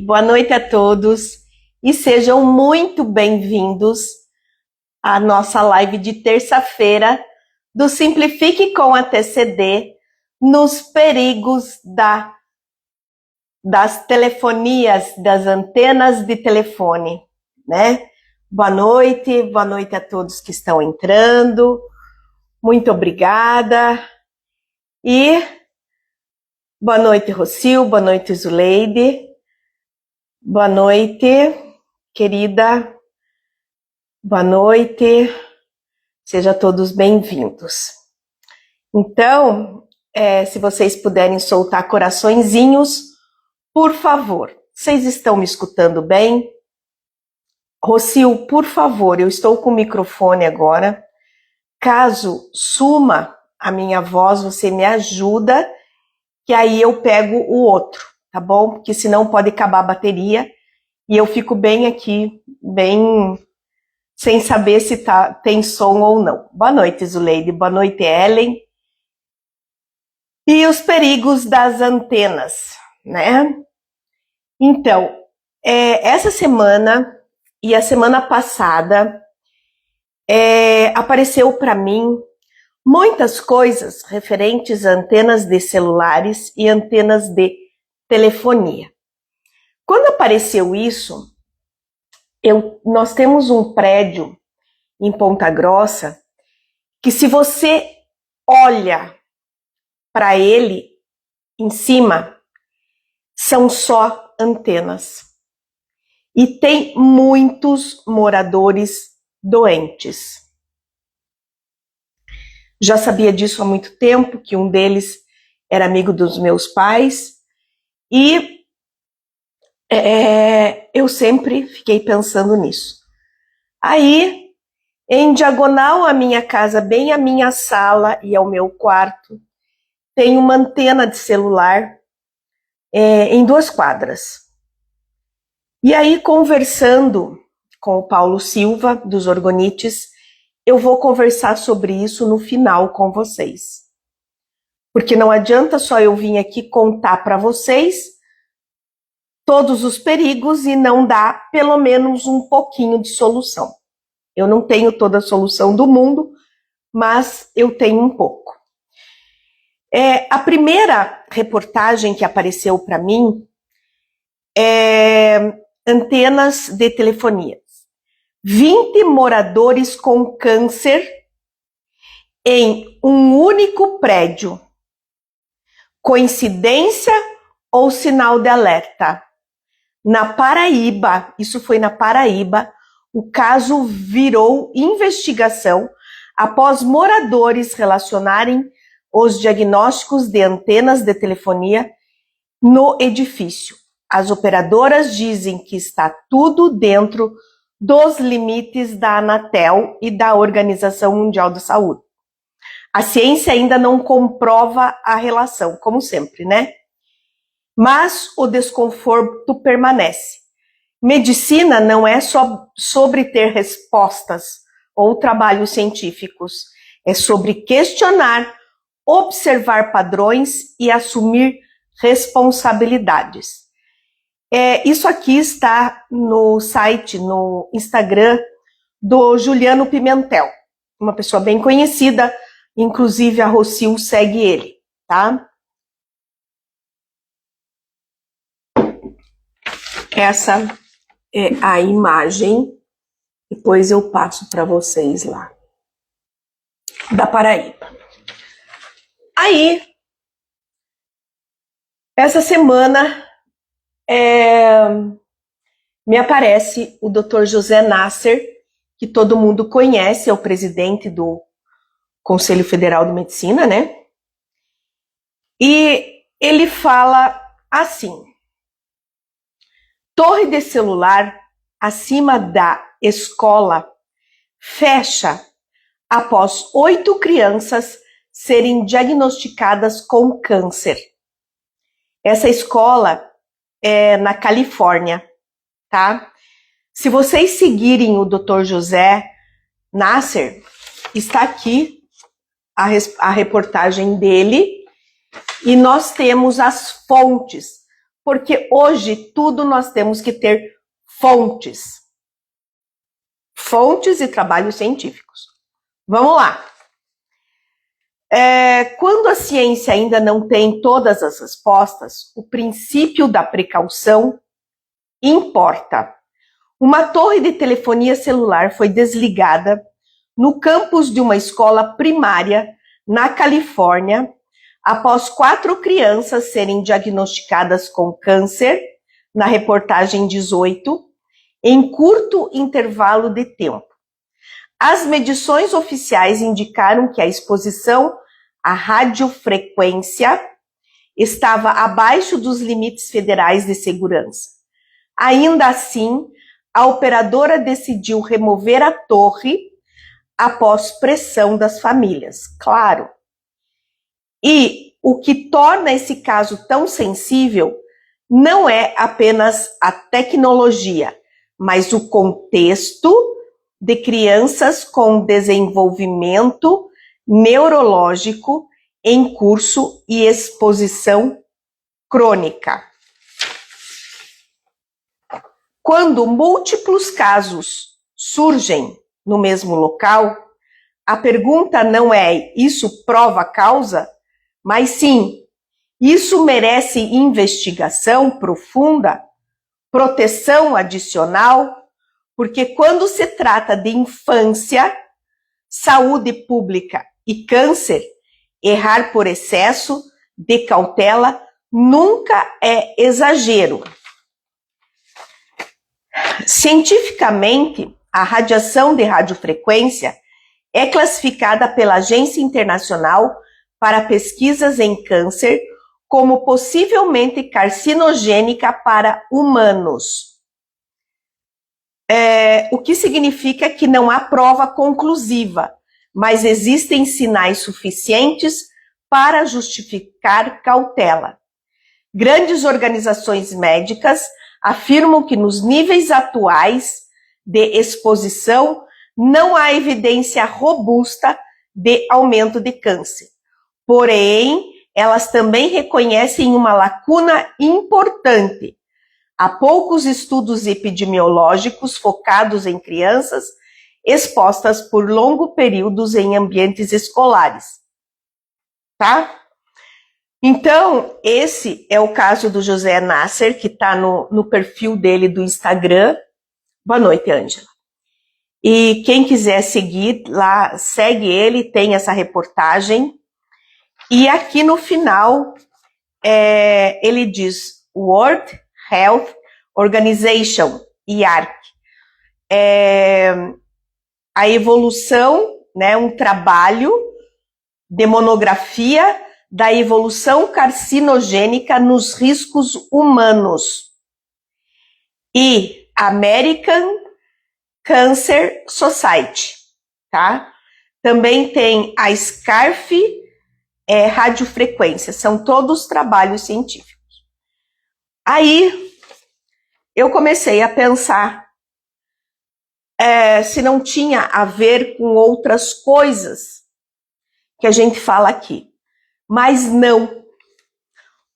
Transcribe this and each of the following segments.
Boa noite a todos e sejam muito bem-vindos à nossa live de terça-feira do Simplifique com a TCD nos perigos das telefonias, das antenas de telefone, né? Boa noite a todos que estão entrando, muito obrigada e boa noite, Rocio, boa noite, Zuleide. Boa noite, querida. Boa noite. Sejam todos bem-vindos. Então, se vocês puderem soltar coraçõezinhos, por favor. Vocês estão me escutando bem? Rocio, por favor, eu estou com o microfone agora. Caso suma a minha voz, você me ajuda, que aí eu pego o outro, tá bom? Porque senão pode acabar a bateria e eu fico bem aqui, bem sem saber se tem som ou não. Boa noite, Zuleide. Boa noite, Ellen. E os perigos das antenas, né? Então, essa semana e a semana passada apareceu para mim muitas coisas referentes a antenas de celulares e antenas de telefonia. Quando apareceu isso, nós temos um prédio em Ponta Grossa que, se você olha para ele em cima, são só antenas. E tem muitos moradores doentes. Já sabia disso há muito tempo, que um deles era amigo dos meus pais, e eu sempre fiquei pensando nisso. Aí, em diagonal à minha casa, bem à minha sala e ao meu quarto, tem uma antena de celular em 2 quadras. E aí, conversando com o Paulo Silva, dos Orgonites, eu vou conversar sobre isso no final com vocês. Porque não adianta só eu vir aqui contar para vocês todos os perigos e não dar pelo menos um pouquinho de solução. Eu não tenho toda a solução do mundo, mas eu tenho um pouco. A primeira reportagem que apareceu para mim é antenas de telefonia. 20 moradores com câncer em um único prédio. Coincidência ou sinal de alerta? Na Paraíba, isso foi na Paraíba, o caso virou investigação após moradores relacionarem os diagnósticos de antenas de telefonia no edifício. As operadoras dizem que está tudo dentro dos limites da Anatel e da Organização Mundial da Saúde. A ciência ainda não comprova a relação, como sempre, né? Mas o desconforto permanece. Medicina não é só sobre ter respostas ou trabalhos científicos. É sobre questionar, observar padrões e assumir responsabilidades. Isso aqui está no site, no Instagram do Juliano Pimentel, uma pessoa bem conhecida, inclusive a Rocio segue ele, tá? Essa é a imagem, depois eu passo para vocês lá, da Paraíba. Aí, essa semana, me aparece o Dr. José Nasser, que todo mundo conhece, é o presidente do Conselho Federal de Medicina, né? E ele fala assim: torre de celular acima da escola fecha após 8 crianças serem diagnosticadas com câncer. Essa escola é na Califórnia, tá? Se vocês seguirem o Dr. José Nasser, está aqui a reportagem dele e nós temos as fontes Porque hoje tudo nós temos que ter fontes. Fontes e trabalhos científicos. Vamos lá. Quando a ciência ainda não tem todas as respostas, o princípio da precaução importa. Uma torre de telefonia celular foi desligada no campus de uma escola primária na Califórnia após 4 crianças serem diagnosticadas com câncer, na reportagem 18, em curto intervalo de tempo. As medições oficiais indicaram que a exposição à radiofrequência estava abaixo dos limites federais de segurança. Ainda assim, a operadora decidiu remover a torre após pressão das famílias, claro. E o que torna esse caso tão sensível não é apenas a tecnologia, mas o contexto de crianças com desenvolvimento neurológico em curso e exposição crônica. Quando múltiplos casos surgem no mesmo local, a pergunta não é: isso prova a causa? Mas sim, isso merece investigação profunda, proteção adicional, porque quando se trata de infância, saúde pública e câncer, errar por excesso de cautela nunca é exagero. Cientificamente, a radiação de radiofrequência é classificada pela Agência Internacional para Pesquisas em Câncer como possivelmente carcinogênica para humanos. O que significa que não há prova conclusiva, mas existem sinais suficientes para justificar cautela. Grandes organizações médicas afirmam que nos níveis atuais de exposição não há evidência robusta de aumento de câncer. Porém, elas também reconhecem uma lacuna importante. Há poucos estudos epidemiológicos focados em crianças expostas por longos períodos em ambientes escolares. Tá? Então, esse é o caso do José Nasser, que está no perfil dele do Instagram. Boa noite, Ângela. E quem quiser seguir lá, segue ele, tem essa reportagem. E aqui no final, ele diz World Health Organization, IARC. A evolução, né, um trabalho de monografia da evolução carcinogênica nos riscos humanos. E American Cancer Society, tá? Também tem a SCARF, radiofrequência, são todos trabalhos científicos. Aí eu comecei a pensar se não tinha a ver com outras coisas que a gente fala aqui. Mas não,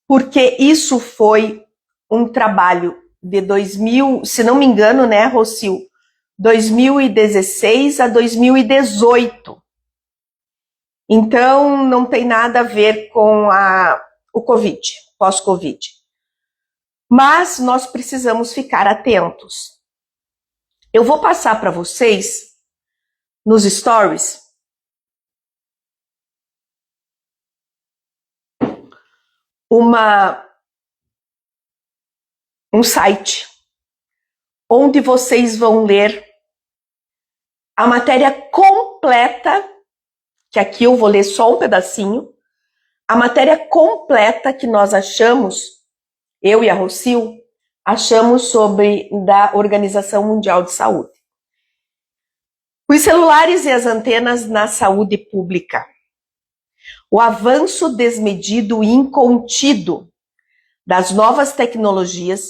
porque isso foi um trabalho de 2000, se não me engano, né, Rocio, 2016 a 2018. Então, não tem nada a ver com o Covid, pós-Covid. Mas nós precisamos ficar atentos. Eu vou passar para vocês, nos stories, um site onde vocês vão ler a matéria completa, que aqui eu vou ler só um pedacinho, a matéria completa que nós achamos, eu e a Rocio, achamos sobre da Organização Mundial de Saúde. Os celulares e as antenas na saúde pública. O avanço desmedido e incontido das novas tecnologias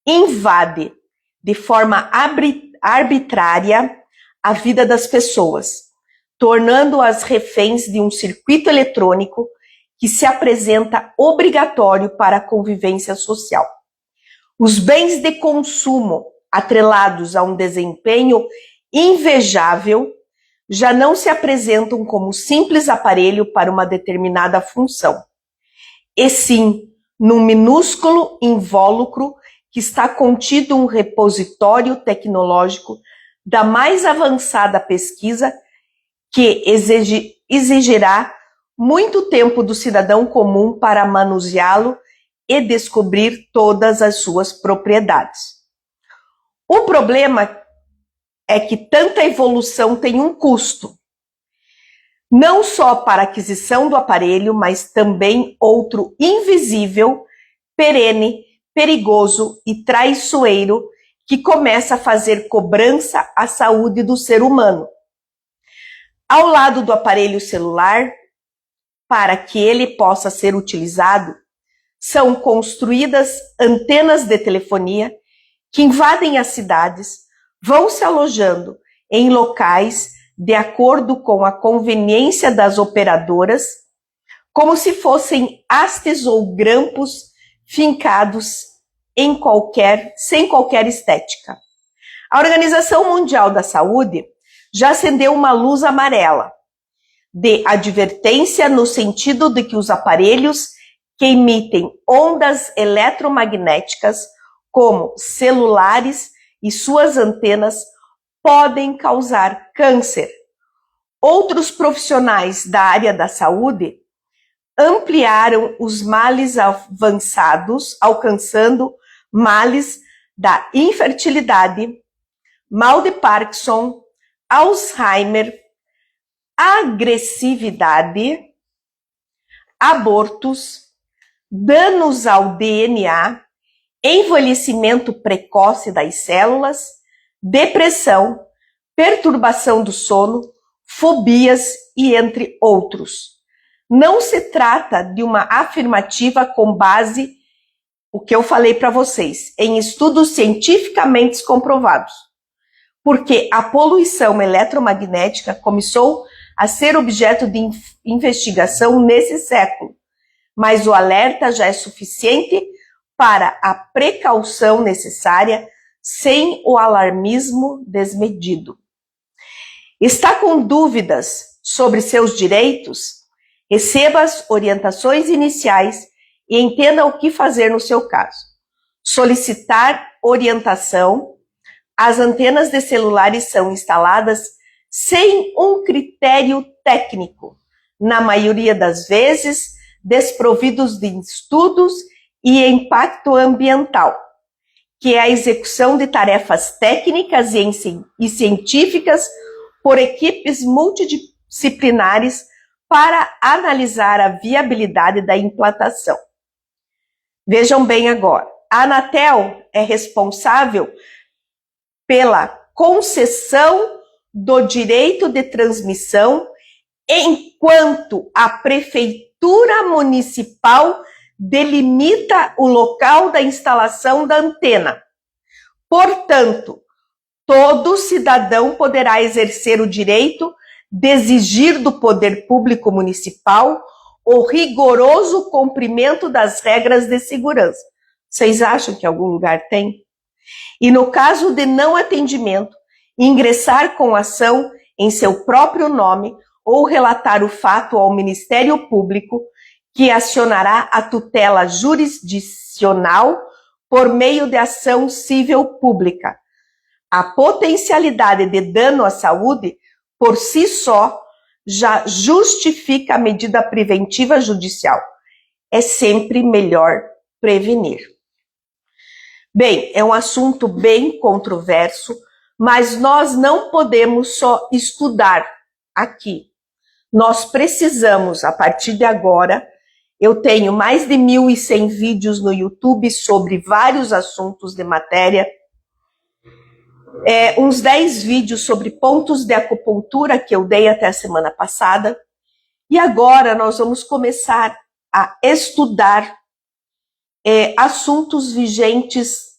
invade de forma arbitrária a vida das pessoas, tornando-as reféns de um circuito eletrônico que se apresenta obrigatório para a convivência social. Os bens de consumo atrelados a um desempenho invejável já não se apresentam como simples aparelho para uma determinada função, e sim num minúsculo invólucro que está contido um repositório tecnológico da mais avançada pesquisa que exigirá muito tempo do cidadão comum para manuseá-lo e descobrir todas as suas propriedades. O problema é que tanta evolução tem um custo, não só para a aquisição do aparelho, mas também outro invisível, perene, perigoso e traiçoeiro que começa a fazer cobrança à saúde do ser humano. Ao lado do aparelho celular, para que ele possa ser utilizado, são construídas antenas de telefonia que invadem as cidades, vão se alojando em locais de acordo com a conveniência das operadoras, como se fossem hastes ou grampos fincados sem qualquer estética. A Organização Mundial da Saúde já acendeu uma luz amarela de advertência no sentido de que os aparelhos que emitem ondas eletromagnéticas, como celulares e suas antenas, podem causar câncer. Outros profissionais da área da saúde ampliaram os males avançados, alcançando males da infertilidade, mal de Parkinson, Alzheimer, agressividade, abortos, danos ao DNA, envelhecimento precoce das células, depressão, perturbação do sono, fobias e entre outros. Não se trata de uma afirmativa com base, o que eu falei para vocês, em estudos cientificamente comprovados, porque a poluição eletromagnética começou a ser objeto de investigação nesse século, mas o alerta já é suficiente para a precaução necessária sem o alarmismo desmedido. Está com dúvidas sobre seus direitos? Receba as orientações iniciais e entenda o que fazer no seu caso. Solicitar orientação. As antenas de celulares são instaladas sem um critério técnico, na maioria das vezes desprovidos de estudos e impacto ambiental, que é a execução de tarefas técnicas e científicas por equipes multidisciplinares para analisar a viabilidade da implantação. Vejam bem agora, a Anatel é responsável pela concessão do direito de transmissão, enquanto a Prefeitura Municipal delimita o local da instalação da antena. Portanto, todo cidadão poderá exercer o direito de exigir do poder público municipal o rigoroso cumprimento das regras de segurança. Vocês acham que algum lugar tem? E no caso de não atendimento, ingressar com ação em seu próprio nome ou relatar o fato ao Ministério Público, que acionará a tutela jurisdicional por meio de ação civil pública. A potencialidade de dano à saúde, por si só, já justifica a medida preventiva judicial. É sempre melhor prevenir. Bem, é um assunto bem controverso, mas nós não podemos só estudar aqui. Nós precisamos, a partir de agora, eu tenho mais de 1.100 vídeos no YouTube sobre vários assuntos de matéria, uns 10 vídeos sobre pontos de acupuntura que eu dei até a semana passada, e agora nós vamos começar a estudar assuntos vigentes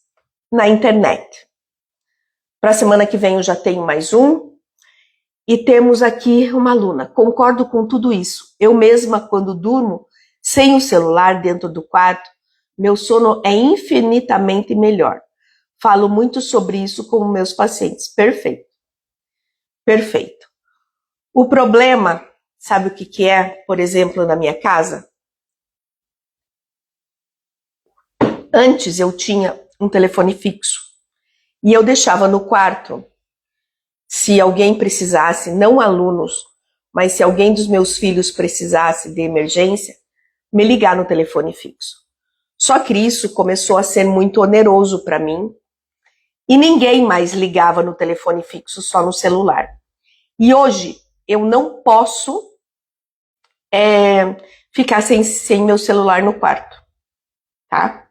na internet. Para a semana que vem eu já tenho mais um, e temos aqui uma aluna. Concordo com tudo isso. Eu mesma, quando durmo sem o celular dentro do quarto, meu sono é infinitamente melhor. Falo muito sobre isso com meus pacientes. Perfeito. Perfeito. O problema, sabe o que é, por exemplo, na minha casa? Antes eu tinha um telefone fixo e eu deixava no quarto. Se alguém precisasse, não alunos, mas se alguém dos meus filhos precisasse de emergência, me ligar no telefone fixo. Só que isso começou a ser muito oneroso para mim e ninguém mais ligava no telefone fixo, só no celular. E hoje eu não posso ficar sem meu celular no quarto, tá?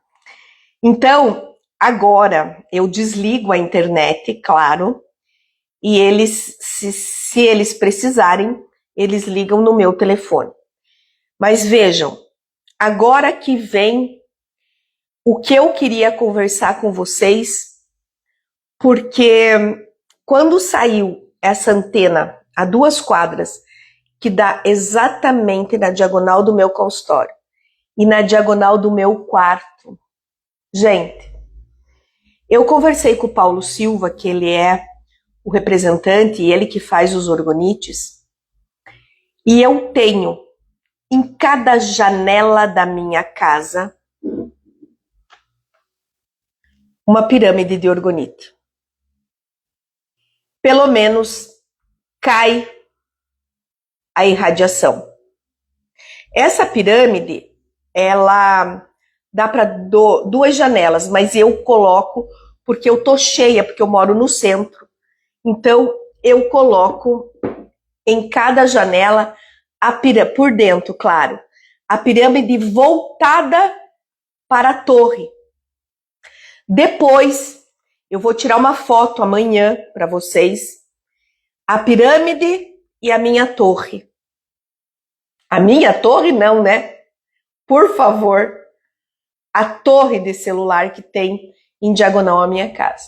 Então, agora eu desligo a internet, claro, e eles, se eles precisarem, eles ligam no meu telefone. Mas vejam, agora que vem o que eu queria conversar com vocês, porque quando saiu essa antena a 2 quadras, que dá exatamente na diagonal do meu consultório e na diagonal do meu quarto, gente, eu conversei com o Paulo Silva, que ele é o representante e ele que faz os orgonites, e eu tenho em cada janela da minha casa uma pirâmide de orgonite. Pelo menos cai a irradiação. Essa pirâmide, ela dá para 2 janelas, mas eu coloco porque eu tô cheia, porque eu moro no centro. Então, eu coloco em cada janela por dentro, claro, a pirâmide voltada para a torre. Depois, eu vou tirar uma foto amanhã para vocês, a pirâmide e a minha torre. A minha torre não, né? Por favor, a torre de celular que tem em diagonal à minha casa.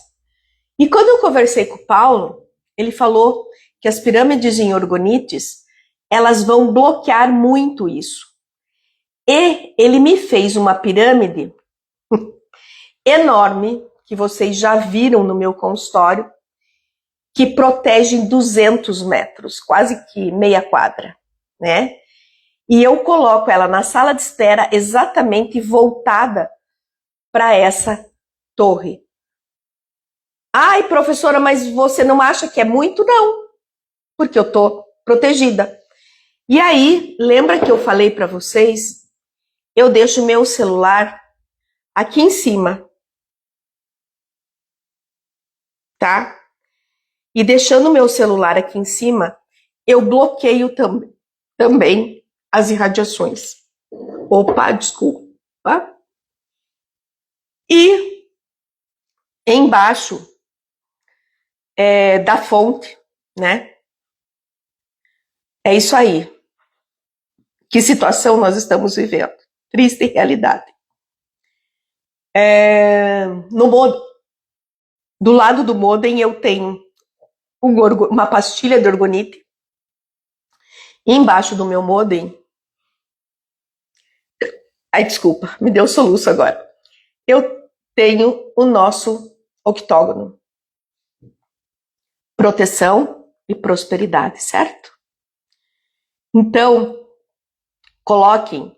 E quando eu conversei com o Paulo, ele falou que as pirâmides em orgonites, elas vão bloquear muito isso. E ele me fez uma pirâmide enorme, que vocês já viram no meu consultório, que protege 200 metros, quase que meia quadra, né? E eu coloco ela na sala de espera exatamente voltada para essa torre. Ai, professora, mas você não acha que é muito? Não, porque eu tô protegida. E aí, lembra que eu falei para vocês? Eu deixo meu celular aqui em cima, tá? E deixando meu celular aqui em cima, eu bloqueio também as irradiações. Opa, desculpa. E embaixo da fonte, né? É isso aí. Que situação nós estamos vivendo? Triste realidade. Do lado do modem eu tenho uma pastilha de orgonite. E embaixo do meu modem... Ai, desculpa, me deu soluço agora. Eu tenho o nosso octógono. Proteção e prosperidade, certo? Então, coloquem,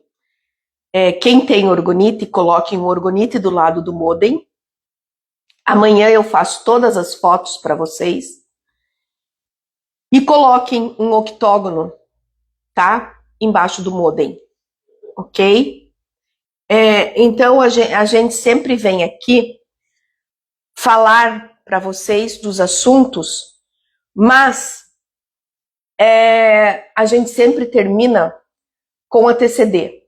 quem tem orgonite, coloquem um orgonite do lado do modem. Amanhã eu faço todas as fotos para vocês. E coloquem um octógono, tá? Embaixo do modem, ok? Então, a gente sempre vem aqui falar para vocês dos assuntos, mas a gente sempre termina com a TCD.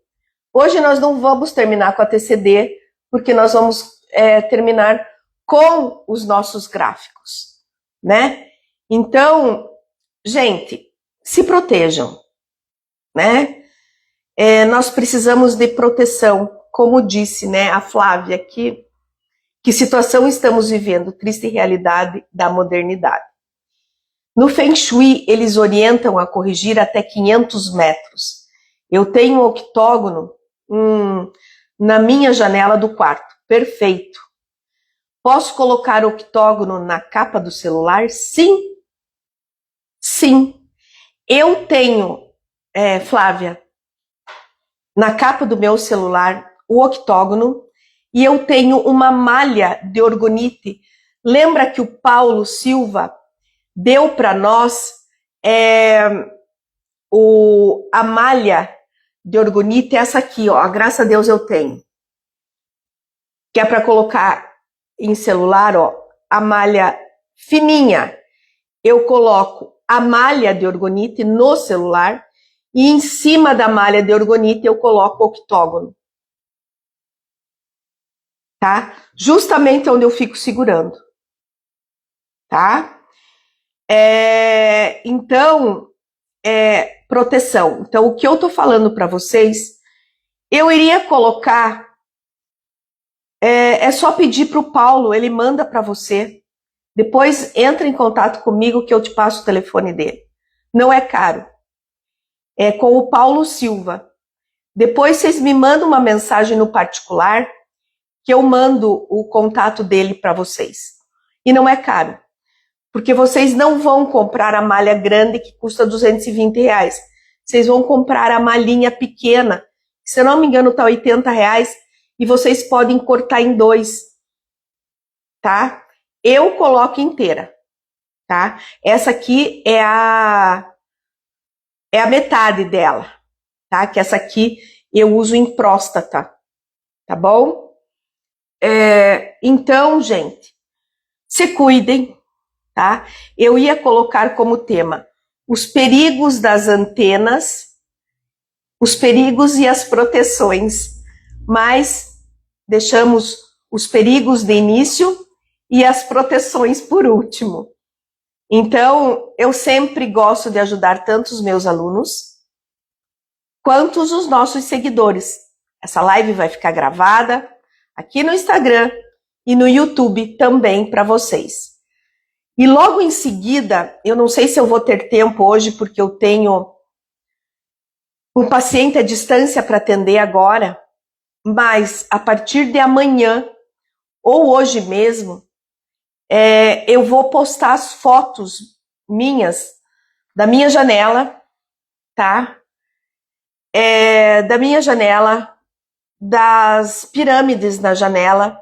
Hoje nós não vamos terminar com a TCD, porque nós vamos terminar com os nossos gráficos, né? Então, gente, se protejam, né? Nós precisamos de proteção, como disse, né, a Flávia, que situação estamos vivendo, triste realidade da modernidade. No Feng Shui, eles orientam a corrigir até 500 metros. Eu tenho um octógono na minha janela do quarto. Perfeito. Posso colocar octógono na capa do celular? Sim. Sim. Eu tenho, Flávia, na capa do meu celular, o octógono, e eu tenho uma malha de orgonite. Lembra que o Paulo Silva deu para nós a malha de orgonite, essa aqui, ó, graças a Deus eu tenho. Que é para colocar em celular, ó, a malha fininha. Eu coloco a malha de orgonite no celular e em cima da malha de orgonite eu coloco o octógono. Tá? Justamente onde eu fico segurando. Tá? Então, proteção. Então, o que eu tô falando para vocês, eu iria colocar, é só pedir pro Paulo, ele manda para você. Depois entra em contato comigo que eu te passo o telefone dele. Não é caro. É com o Paulo Silva. Depois vocês me mandam uma mensagem no particular que eu mando o contato dele para vocês. E não é caro. Porque vocês não vão comprar a malha grande que custa R$220. Vocês vão comprar a malhinha pequena, que, se eu não me engano, tá R$80, e vocês podem cortar em 2. Tá? Eu coloco inteira. Tá? Essa aqui é a metade dela. Tá? Que essa aqui eu uso em próstata. Tá bom? Então, gente, se cuidem. Tá? Eu ia colocar como tema os perigos das antenas, os perigos e as proteções, mas deixamos os perigos de início e as proteções por último. Então, eu sempre gosto de ajudar tanto os meus alunos quanto os nossos seguidores. Essa live vai ficar gravada aqui no Instagram e no YouTube também para vocês. E logo em seguida, eu não sei se eu vou ter tempo hoje, porque eu tenho um paciente à distância para atender agora, mas a partir de amanhã, ou hoje mesmo, eu vou postar as fotos minhas, da minha janela, tá? Da minha janela, das pirâmides na janela,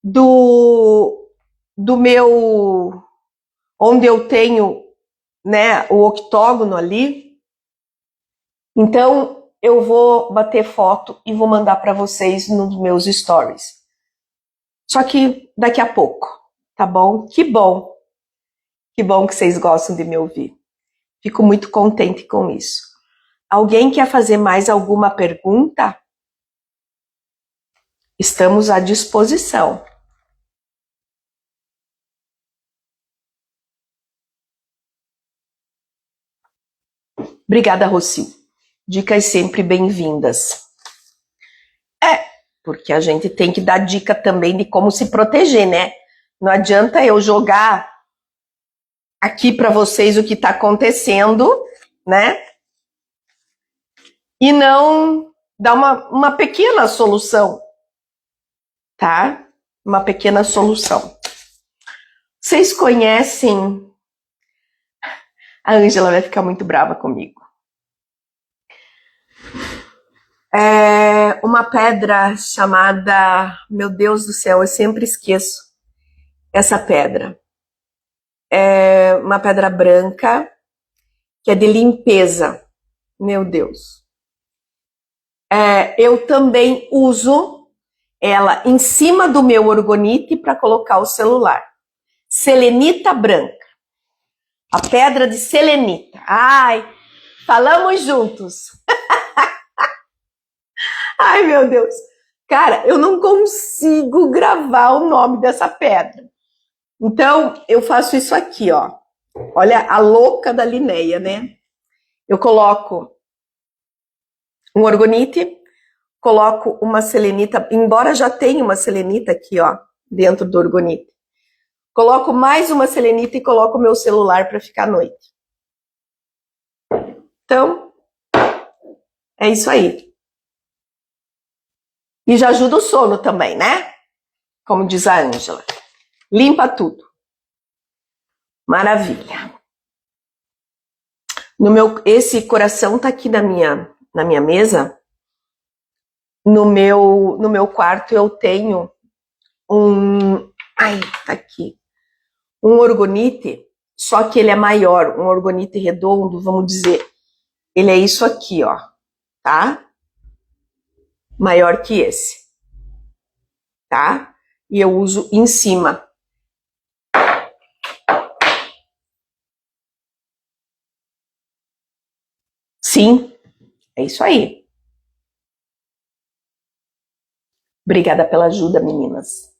do meu... onde eu tenho, né, o octógono ali. Então, eu vou bater foto e vou mandar para vocês nos meus stories. Só que daqui a pouco, tá bom? Que bom. Que bom que vocês gostam de me ouvir. Fico muito contente com isso. Alguém quer fazer mais alguma pergunta? Estamos à disposição. Obrigada, Roci. Dicas sempre bem-vindas. Porque a gente tem que dar dica também de como se proteger, né? Não adianta eu jogar aqui para vocês o que está acontecendo, né? E não dar uma pequena solução, tá? Uma pequena solução. Vocês conhecem... A Ângela vai ficar muito brava comigo. Uma pedra chamada... Meu Deus do céu, eu sempre esqueço essa pedra. É uma pedra branca, que é de limpeza. Meu Deus. Eu também uso ela em cima do meu orgonite para colocar o celular. Selenita branca. A pedra de selenita. Ai, falamos juntos. Ai, meu Deus. Cara, eu não consigo gravar o nome dessa pedra. Então, eu faço isso aqui, ó. Olha a louca da Linéia, né? Eu coloco um orgonite, coloco uma selenita, embora já tenha uma selenita aqui, ó, dentro do orgonite. Coloco mais uma selenita e coloco o meu celular para ficar à noite. Então, é isso aí. E já ajuda o sono também, né? Como diz a Ângela. Limpa tudo. Maravilha. Esse coração tá aqui na minha mesa. No meu quarto eu tenho tá aqui. Um orgonite, só que ele é maior, um orgonite redondo, vamos dizer. Ele é isso aqui, ó, tá? Maior que esse, tá? E eu uso em cima. Sim, é isso aí. Obrigada pela ajuda, meninas.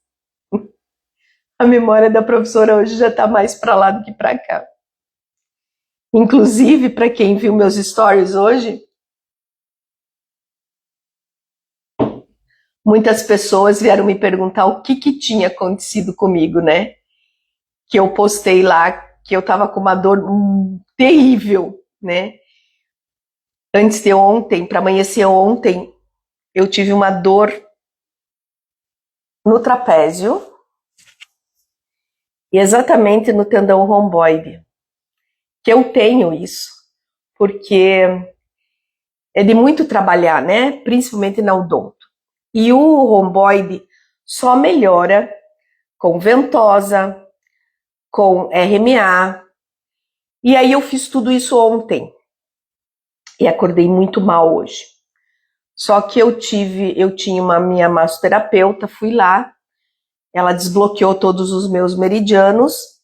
A memória da professora hoje já tá mais para lá do que para cá. Inclusive, para quem viu meus stories hoje, muitas pessoas vieram me perguntar o que tinha acontecido comigo, né? Que eu postei lá que eu tava com uma dor terrível, né? Antes de ontem, para amanhecer ontem, eu tive uma dor no trapézio e exatamente no tendão romboide. Que eu tenho isso, porque é de muito trabalhar, né? Principalmente na odonto. E o romboide só melhora com ventosa, com RMA. E aí eu fiz tudo isso ontem. E acordei muito mal hoje. Só que eu tinha uma minha massoterapeuta, fui lá, ela desbloqueou todos os meus meridianos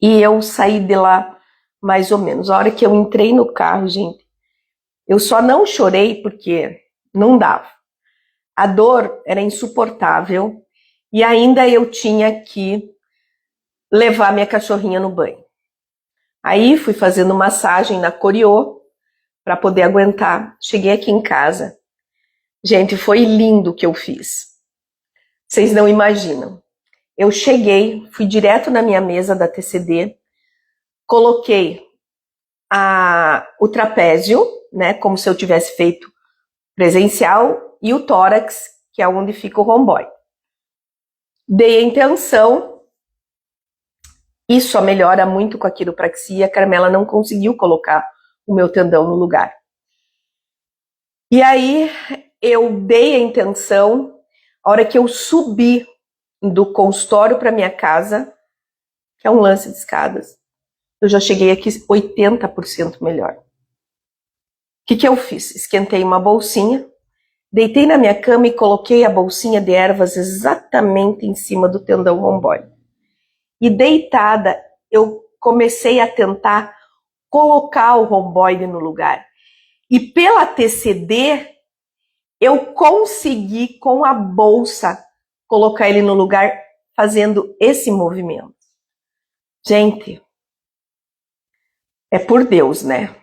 e eu saí de lá mais ou menos. A hora que eu entrei no carro, gente, eu só não chorei porque não dava. A dor era insuportável e ainda eu tinha que levar minha cachorrinha no banho. Aí fui fazendo massagem na Coriô para poder aguentar. Cheguei aqui em casa. Gente, foi lindo o que eu fiz. Vocês não imaginam. Eu cheguei, fui direto na minha mesa da TCD, coloquei o trapézio, né, como se eu tivesse feito presencial, e o tórax, que é onde fica o romboide. Dei a intenção, isso só melhora muito com a quiropraxia, a Carmela não conseguiu colocar o meu tendão no lugar. E aí eu dei a intenção, a hora que eu subi do consultório para minha casa, que é um lance de escadas, eu já cheguei aqui 80% melhor. O que eu fiz? Esquentei uma bolsinha, deitei na minha cama e coloquei a bolsinha de ervas exatamente em cima do tendão romboide. E deitada, eu comecei a tentar colocar o romboide no lugar. E pela TCD, eu consegui, com a bolsa, colocar ele no lugar, fazendo esse movimento. Gente, é por Deus, né?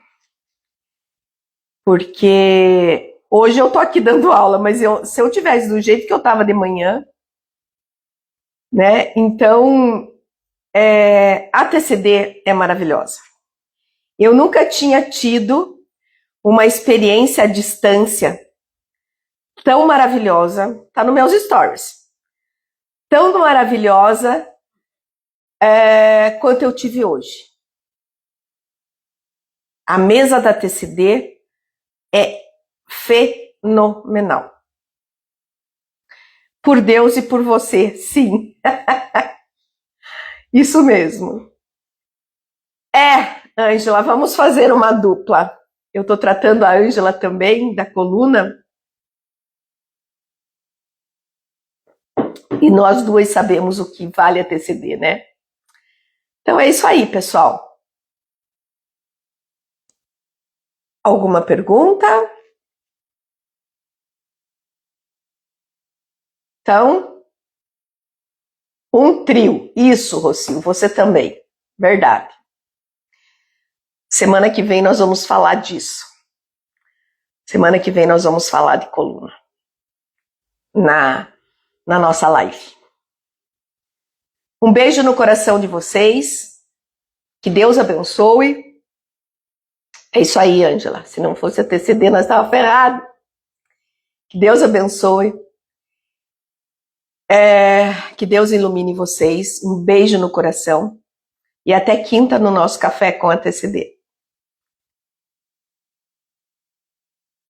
Porque hoje eu tô aqui dando aula, mas se eu tivesse do jeito que eu tava de manhã, né? Então, a TCD é maravilhosa. Eu nunca tinha tido uma experiência à distância tão maravilhosa. Tá nos meus stories. Tão maravilhosa quanto eu tive hoje. A mesa da TCD é fenomenal. Por Deus e por você, sim. Isso mesmo. Ângela, vamos fazer uma dupla. Eu estou tratando a Ângela também, da coluna. E nós duas sabemos o que vale a TCD, né? Então é isso aí, pessoal. Alguma pergunta? Então, um trio. Isso, Rocinho, você também. Verdade. Semana que vem nós vamos falar disso. Semana que vem nós vamos falar de coluna. Na nossa live. Um beijo no coração de vocês. Que Deus abençoe. É isso aí, Ângela. Se não fosse a TCD, nós estávamos ferrados. Que Deus abençoe. Que Deus ilumine vocês. Um beijo no coração. E até quinta no nosso Café com a TCD.